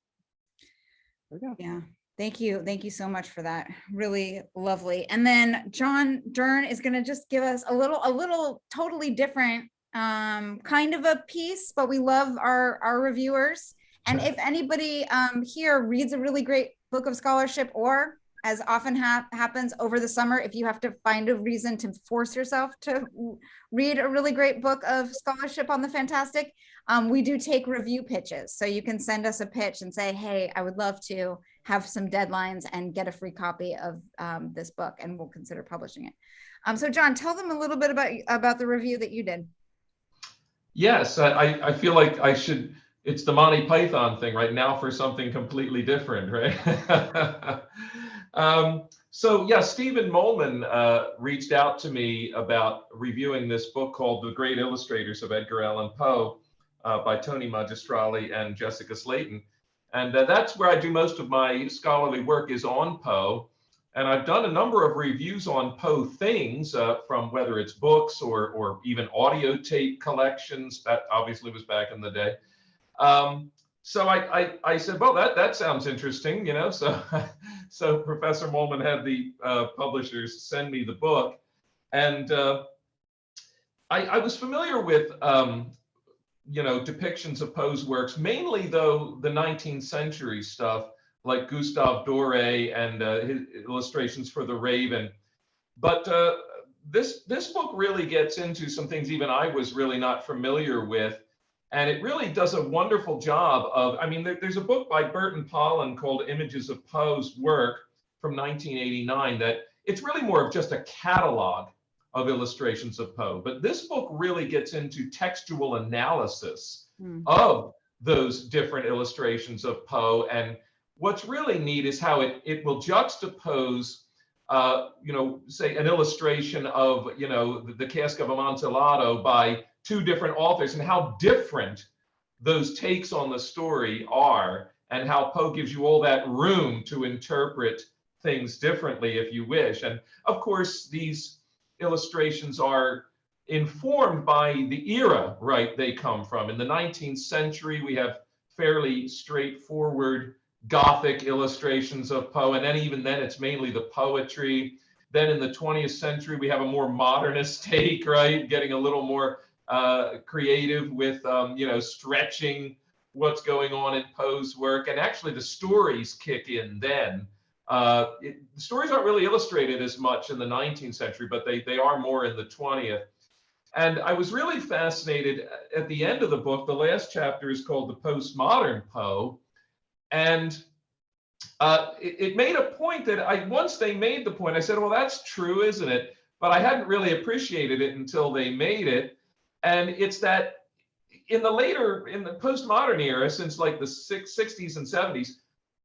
There we go. Yeah. Thank you. Thank you so much for that. Really lovely. And then John Dern is going to just give us a little totally different kind of a piece, but we love our reviewers. And if anybody here reads a really great book of scholarship, or as often happens over the summer, if you have to find a reason to force yourself to read a really great book of scholarship on the fantastic, we do take review pitches. So you can send us a pitch and say, hey, I would love to have some deadlines and get a free copy of this book, and we'll consider publishing it. So John, tell them a little bit about the review that you did. Yes, I feel like I should. It's the Monty Python thing right now for something completely different, right? So yeah, Stephen Molman reached out to me about reviewing this book called The Great Illustrators of Edgar Allan Poe by Tony Magistrali and Jessica Slayton. And that's where I do most of my scholarly work, is on Poe. And I've done a number of reviews on Poe things, from whether it's books or even audio tape collections. That obviously was back in the day. So I said, well, that sounds interesting, you know. So Professor Molman had the publishers send me the book, and I was familiar with depictions of Poe's works, mainly though the 19th century stuff like Gustave Doré and his illustrations for The Raven. But this book really gets into some things even I was really not familiar with. And it really does a wonderful job of, I mean, there's a book by Burton Pollan called Images of Poe's Work from 1989 that it's really more of just a catalog of illustrations of Poe. But this book really gets into textual analysis of those different illustrations of Poe. And what's really neat is how it will juxtapose, say an illustration of, the Cask of Amontillado by two different authors, and how different those takes on the story are, and how Poe gives you all that room to interpret things differently if you wish. And of course, these illustrations are informed by the era, right, they come from. In the 19th century, we have fairly straightforward Gothic illustrations of Poe, and then even then it's mainly the poetry. Then in the 20th century, we have a more modernist take, right, getting a little more creative with, stretching what's going on in Poe's work. And actually the stories kick in then. The stories aren't really illustrated as much in the 19th century, but they are more in the 20th. And I was really fascinated at the end of the book. The last chapter is called The Postmodern Poe. And it made a point that once they made the point, I said, well, that's true, isn't it? But I hadn't really appreciated it until they made it. And it's that in the postmodern era, since like the 60s and 70s,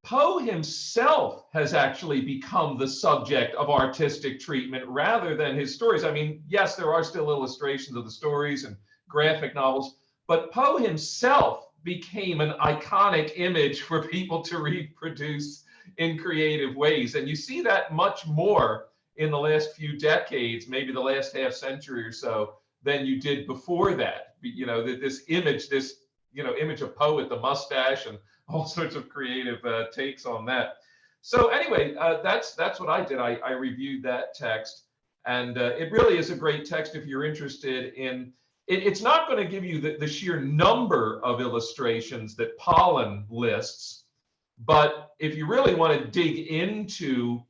Poe himself has actually become the subject of artistic treatment rather than his stories. I mean, yes, there are still illustrations of the stories and graphic novels, but Poe himself became an iconic image for people to reproduce in creative ways. And you see that much more in the last few decades, maybe the last half century or so, than you did before that. This image, image of Poe with the mustache and all sorts of creative takes on that. So anyway, that's what I did. I reviewed that text, and it really is a great text if you're interested in. It's not going to give you the sheer number of illustrations that Pollan lists, but if you really want to dig into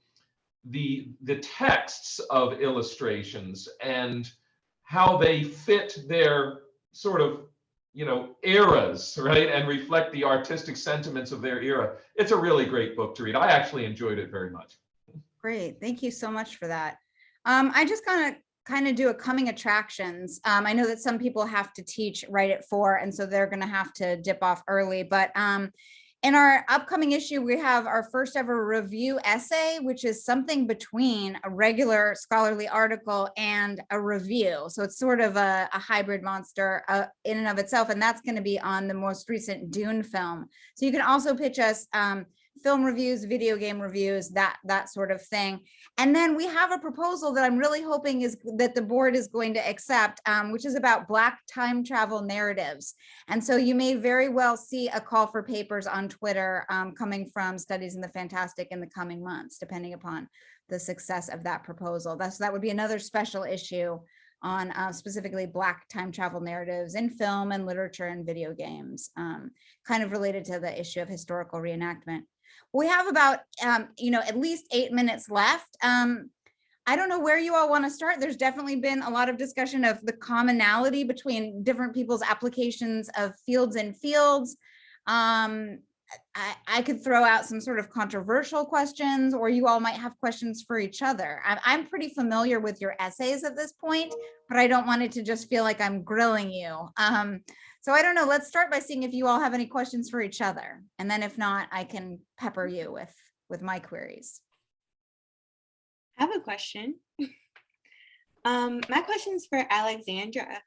the texts of illustrations and how they fit their sort of, eras, right? And reflect the artistic sentiments of their era. It's a really great book to read. I actually enjoyed it very much. Great. Thank you so much for that. I just kind of do a coming attractions. I know that some people have to teach right at 4, and so they're going to have to dip off early. But in our upcoming issue, we have our first ever review essay, which is something between a regular scholarly article and a review. So it's sort of a hybrid monster in and of itself. And that's going to be on the most recent Dune film. So you can also pitch us film reviews, video game reviews, that sort of thing. And then we have a proposal that I'm really hoping is that the board is going to accept, which is about Black time travel narratives. And so you may very well see a call for papers on Twitter coming from Studies in the Fantastic in the coming months, depending upon the success of that proposal. That would be another special issue on specifically Black time travel narratives in film and literature and video games, kind of related to the issue of historical reenactment. We have about, at least 8 minutes left. I don't know where you all want to start. There's definitely been a lot of discussion of the commonality between different people's applications of fields and fields. I could throw out some sort of controversial questions, or you all might have questions for each other. I'm pretty familiar with your essays at this point, but I don't want it to just feel like I'm grilling you. So I don't know, let's start by seeing if you all have any questions for each other. And then if not, I can pepper you with my queries. I have a question. My question's for Alexandra.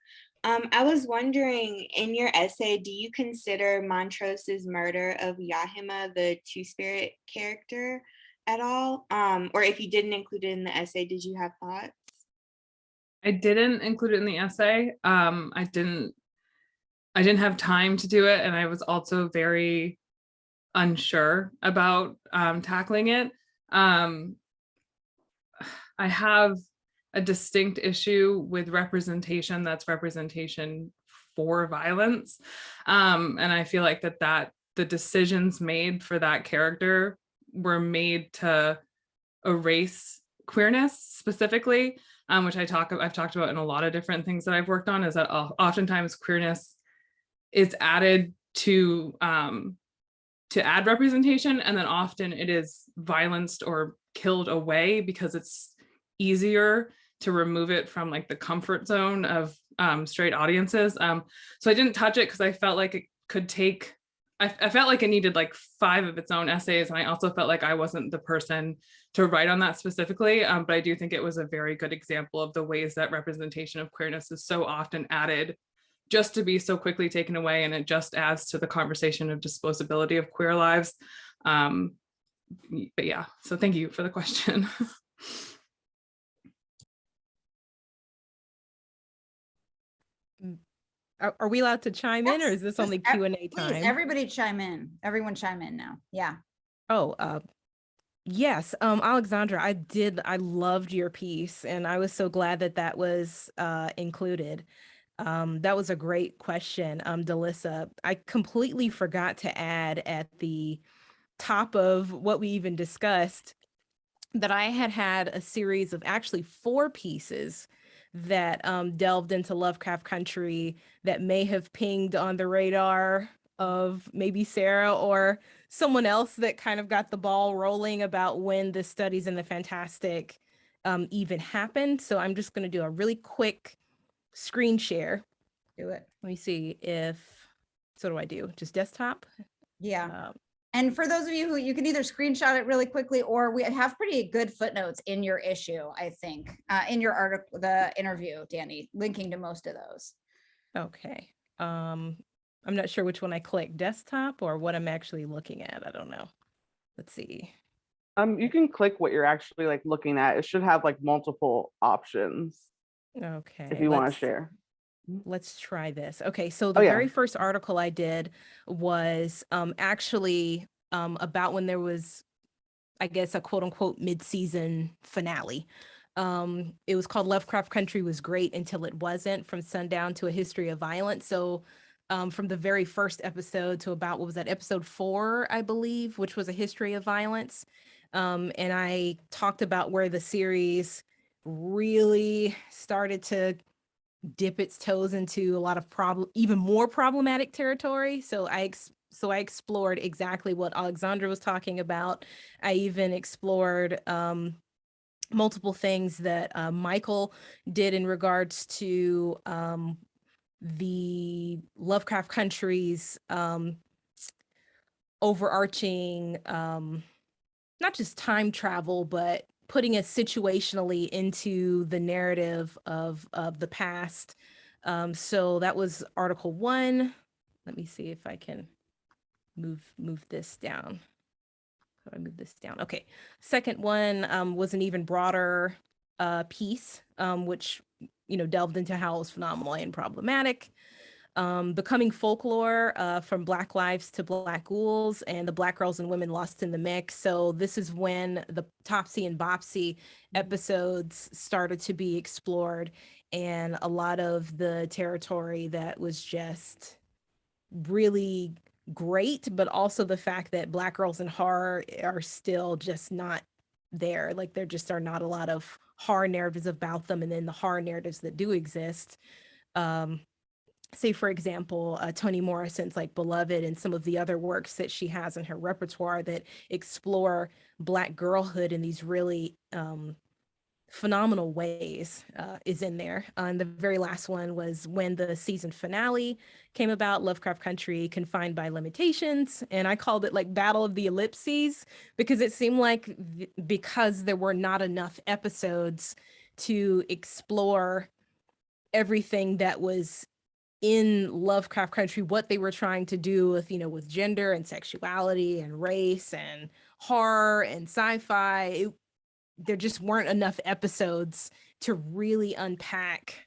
I was wondering, in your essay, do you consider Montrose's murder of Yahima, the Two-Spirit character, at all? Or if you didn't include it in the essay, did you have thoughts? I didn't include it in the essay. I didn't have time to do it, and I was also very unsure about tackling it. I have a distinct issue with representation that's representation for violence. And I feel like that the decisions made for that character were made to erase queerness specifically, which I've talked about in a lot of different things that I've worked on, is that oftentimes queerness is added to add representation, and then often it is violenced or killed away because it's easier to remove it from like the comfort zone of straight audiences. So I didn't touch it because I felt like it could take, I felt like it needed like 5 of its own essays, and I also felt like I wasn't the person to write on that specifically, but I do think it was a very good example of the ways that representation of queerness is so often added just to be so quickly taken away, and it just adds to the conversation of disposability of queer lives. But yeah, so thank you for the question. Are we allowed to chime in, or is this only Q&A time? Please, everybody chime in. Everyone chime in now. Yeah. Oh, yes. Alexandra, I loved your piece, and I was so glad that was included. That was a great question, Delissa. I completely forgot to add at the top of what we even discussed that I had a series of actually 4 pieces that delved into Lovecraft Country that may have pinged on the radar of maybe Sarah or someone else that kind of got the ball rolling about when the Studies in the Fantastic even happened. So I'm just going to do a really quick screen share. Do it. Let me see so what do I do? Just desktop? Yeah. And for those of you who, you can either screenshot it really quickly, or we have pretty good footnotes in your issue, I think, in your article, the interview, Dani, linking to most of those. Okay. I'm not sure which one I click, desktop or what I'm actually looking at. I don't know. Let's see. You can click what you're actually like looking at. It should have like multiple options. Okay. If you want to share. Let's try this. Okay, so the very first article I did was actually about when there was, I guess, a quote unquote mid-season finale. It was called Lovecraft Country Was Great Until It Wasn't, From Sundown to a History of Violence. So from the very first episode to about, what was that, episode 4, I believe, which was a history of violence. And I talked about where the series really started to dip its toes into a lot of even more problematic territory. So I explored exactly what Alexandra was talking about. I even explored multiple things that Mychal did in regards to the Lovecraft Country's overarching, not just time travel, but putting it situationally into the narrative of the past. So that was Article 1. Let me see if I can move this down. How do I move this down? Okay. Second one was an even broader piece, which, delved into how it was phenomenal and problematic. Becoming folklore, from Black lives to Black ghouls, and the Black girls and women lost in the mix. So this is when the Topsy and Bopsy episodes started to be explored, and a lot of the territory that was just really great, but also the fact that Black girls in horror are still just not there. Like, there just are not a lot of horror narratives about them, and then the horror narratives that do exist, say, for example, Toni Morrison's like Beloved and some of the other works that she has in her repertoire that explore Black girlhood in these really phenomenal ways, is in there. And the very last one was when the season finale came about, Lovecraft Country Confined by Limitations. And I called it like Battle of the Ellipses, because it seemed like because there were not enough episodes to explore everything that was in Lovecraft Country, what they were trying to do with, with gender and sexuality and race and horror and sci-fi. There just weren't enough episodes to really unpack,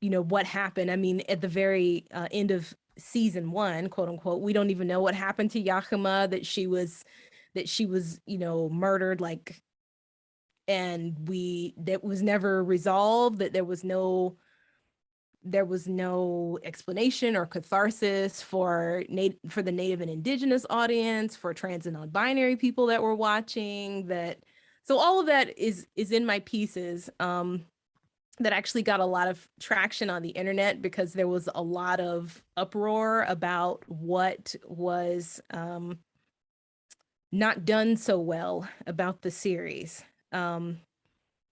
what happened. I mean, at the very end of season 1, quote unquote, we don't even know what happened to Yakima, that she was, murdered, like, and that was never resolved, that there was no explanation or catharsis for the Native and Indigenous audience, for trans and non-binary people that were watching that. So all of that is in my pieces, that actually got a lot of traction on the internet, because there was a lot of uproar about what was not done so well about the series. And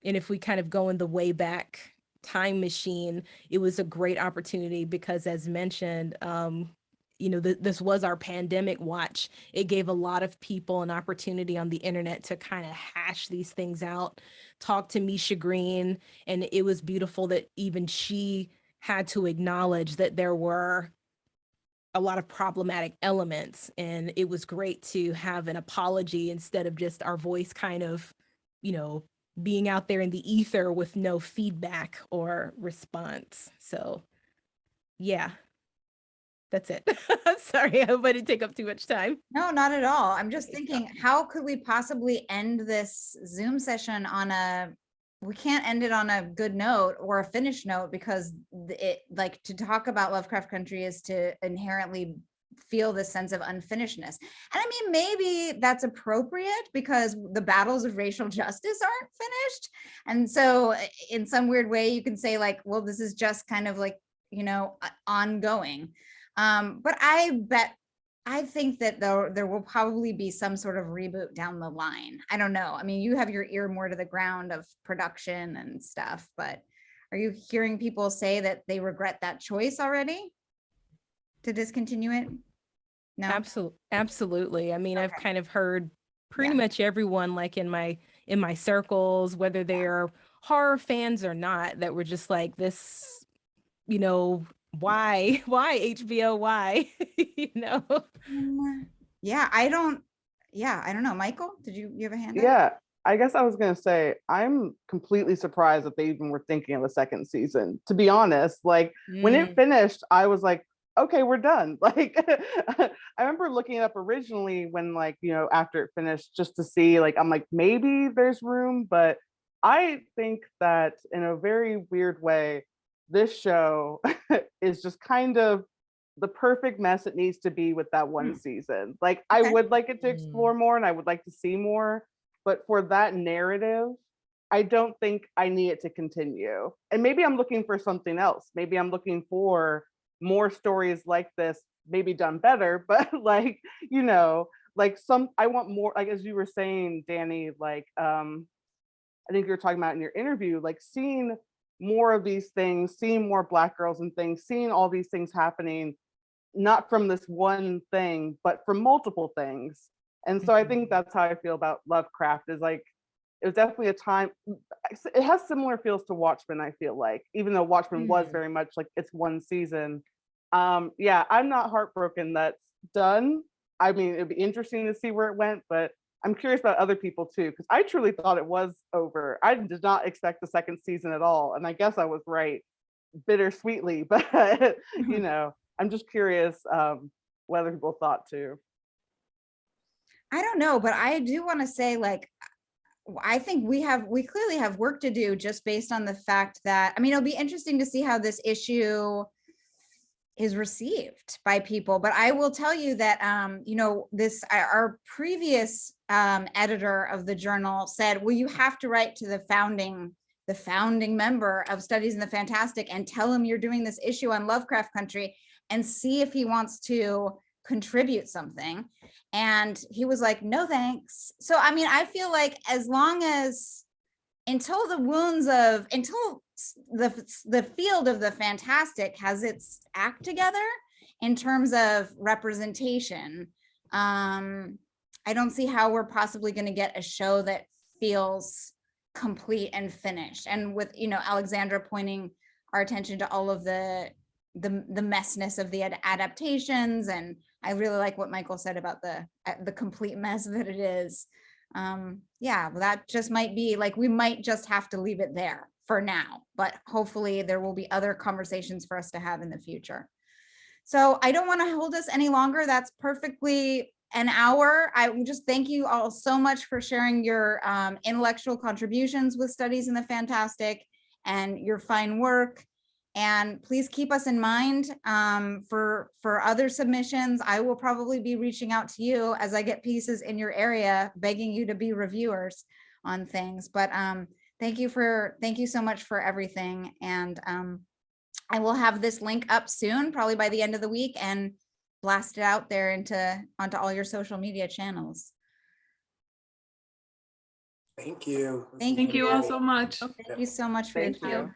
if we kind of go in the way back time machine, it was a great opportunity because, as mentioned, this was our pandemic watch. It gave a lot of people an opportunity on the internet to kind of hash these things out, talk to Misha Green, and it was beautiful that even she had to acknowledge that there were a lot of problematic elements, and it was great to have an apology instead of just our voice kind of, being out there in the ether with no feedback or response. So yeah, that's it. Sorry, I hope I didn't take up too much time. No, not at all. I'm just thinking, how could we possibly end this Zoom session we can't end it on a good note or a finished note, because like, to talk about Lovecraft Country is to inherently feel this sense of unfinishedness. And I mean, maybe that's appropriate because the battles of racial justice aren't finished. And so in some weird way, you can say like, well, this is just kind of like, ongoing. But I think that there will probably be some sort of reboot down the line. I don't know. I mean, you have your ear more to the ground of production and stuff, but are you hearing people say that they regret that choice already to discontinue it? No. Absolutely. I mean, Okay. I've kind of heard pretty much everyone, like in my circles, whether they're horror fans or not, that were just like, this, why HBO, why? Yeah, I don't know. Mychal, did you have a hand up? Yeah, I guess I was gonna say, I'm completely surprised that they even were thinking of a second season, to be honest. Like, when it finished, I was like, okay, we're done. Like, I remember looking it up originally when, like, after it finished, just to see, like, I'm like, maybe there's room. But I think that in a very weird way, this show is just kind of the perfect mess it needs to be with that one season. Like, I would like it to explore more, and I would like to see more, but for that narrative, I don't think I need it to continue. And maybe I'm looking for something else. Maybe I'm looking for more stories like this, maybe done better, but like, you know, like I want more, like, as you were saying, Dani, like, I think you're talking about in your interview, like seeing more of these things, seeing more Black girls and things, seeing all these things happening, not from this one thing, but from multiple things. And so I think that's how I feel about Lovecraft, is like, it was definitely a time, it has similar feels to Watchmen, I feel like, even though Watchmen was very much like it's one season. Yeah, I'm not heartbroken that's done. I mean, it'd be interesting to see where it went, but I'm curious about other people too, because I truly thought it was over. I did not expect the second season at all. And I guess I was right, bittersweetly, but you know, I'm just curious what other people thought too. I don't know, but I do want to say, like, I think we clearly have work to do, just based on the fact that, I mean, it'll be interesting to see how this issue is received by people. But I will tell you that, you know, our previous editor of the journal said, well, you have to write to the founding member of Studies in the Fantastic and tell him you're doing this issue on Lovecraft Country and see if he wants to contribute something. And he was like, no, thanks. So, I mean, I feel like as long as, until the field of the fantastic has its act together in terms of representation, I don't see how we're possibly going to get a show that feels complete and finished. And with, you know, Alexandra pointing our attention to all of the messness of the adaptations, and I really like what Mychal said about the complete mess that it is. Yeah, well, that just might be like, we might just have to leave it there for now, but hopefully there will be other conversations for us to have in the future. So I don't want to hold us any longer. That's perfectly an hour. I will just thank you all so much for sharing your intellectual contributions with Studies in the Fantastic and your fine work. And please keep us in mind for other submissions. I will probably be reaching out to you as I get pieces in your area, begging you to be reviewers on things. But thank you so much for everything. And I will have this link up soon, probably by the end of the week, and blast it out there onto all your social media channels. Thank you. Thank you all so much. Thank you so much for your time.